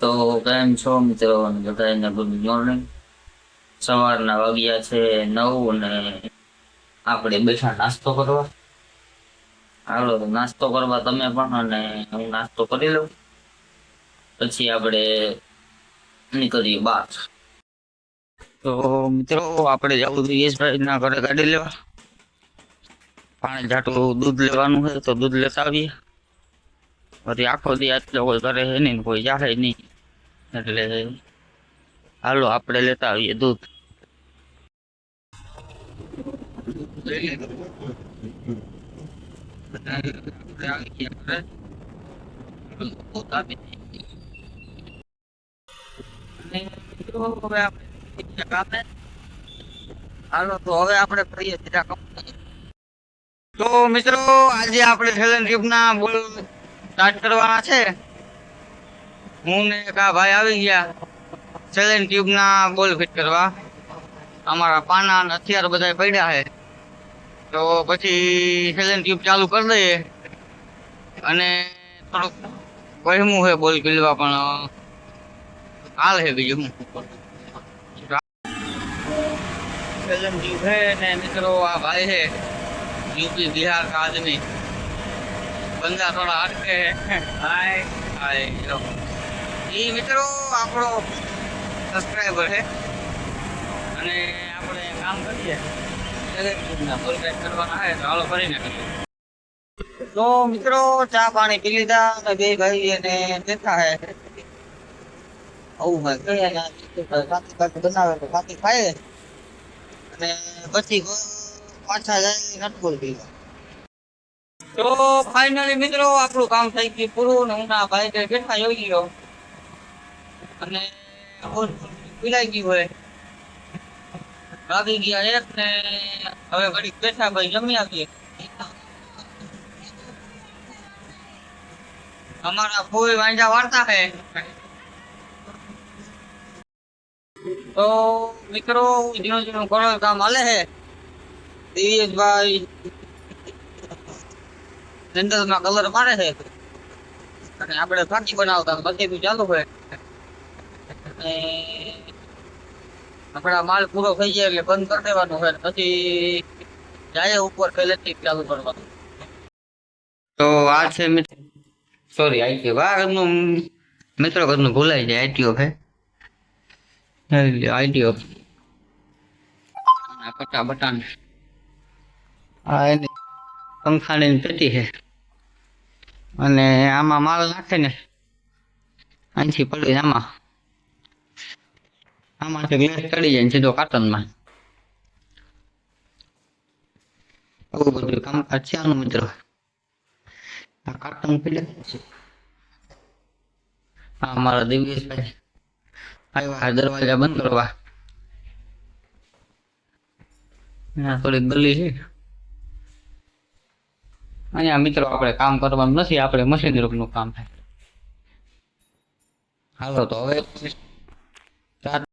તો કેમ છો મિત્રો? બધાને ગુડ મોર્નિંગ. સવારના વાગ્યા છે 9 અને આપણે બેઠા નાસ્તો કરવા. હાલો તો નાસ્તો કરવા તમે પણ, અને હું નાસ્તો કરી લઉં, પછી આપણે નીકળીએ બહાર. તો મિત્રો આપણે જવું જોઈએ યશભાઈ ના ઘરે ગાડી લેવા. પાણી જાટું દૂધ લેવાનું હોય તો દૂધ લેતા આવીએ. પછી આખો દી એટલે કોઈ ઘરે હે નહીં, કોઈ જાહે નહીં, એટલે હાલો આપણે લેતા આવીએ દૂધ. હાલો તો હવે આપણે કરીએ સીધા કામ. તો મિત્રો આજે આપણે હેલન ટ્રીપના બોલ સ્ટાર્ટ કરવાના છે. હું ને એક આ ભાઈ આવી ગયા સેલેન ટ્યુબના બોલ ફિટ કરવા. અમારા પાના અને હથિયાર બધા પડ્યા છે, તો પછી સેલેન ટ્યુબ ચાલુ કરી દઈએ. અને થોડુંક વહેમું છે બોલ પીલવા, પણ હાલ છે બીજું હું. સેલેન ટ્યુબ છે ને મિત્રો આ ભાઈ છે यूपी बिहार का आदमी, बंदा थोड़ा हटके है। हाय हाय ये मित्रों આપણો સબસ્ક્રાઇબર છે અને આપણે કામ કરીએ ના ફોલ બેક કરવાના છે, તો હાલો કરીને કરીએ. તો મિત્રો ચા પાણી પી લીધા અને બે ભાઈ એને બેઠા છે. આવું હોય કહીએ ને કાકી બનાવે તો કાકી ખાય અને પછી પાછા જાય નટબોલ પીવા. તો ફાઇનલી મિત્રો આપણું કામ થઈ ગયું પૂરું ને હું ના ભાઈ કે બેઠા જોઈ ગયો અને પીલાઈ ગયું હોય. વાગી ગયા એક ને હવે ઘડીક બેઠા ભાઈ જમી આપીએ. અમારા ફૂલ વાંજા વાર્તા છે. તો મિત્રો ઝીણું ઝીણું કરોડ કામ હાલે છે. દિવેશભાઈ જંગલમાં કલર મારે છે અને આપણે ફાંકી બનાવતા બધું ચાલુ હોય. આપણા માલ પૂરો થઈ જાય એટલે બંધ કરી દેવાનું હોય, પછી જાય ઉપર ઇલેક્ટ્રિક ચાલુ કરવાનું. તો આ છે મિત્ર, સોરી આઈટીઓ ઘરનું મિત્રો ઘરનું ભૂલાઈ જાય. આઈટીઓ છે આઈટીઓ પટા બટાન. આ એની પંખાની પેટી છે અને આમાં માલ નાખે ને અહીંથી પડી આમાંથી ગ્લેસ ચડી જાય સીધો કાર્ટનમાં. આવું બધું કામકાજ છે આનું મિત્રો. આ કાર્ટન પીડે હા મારા દિવ્યેશભાઈ આવ્યા દરવાજા બંધ કરવા. થોડીક ગલી છે અહીંયા મિત્રો. આપણે કામ કરવાનું નથી, આપણે મશીન રૂપનું કામ થાય. હાલો તો હવે ઘરે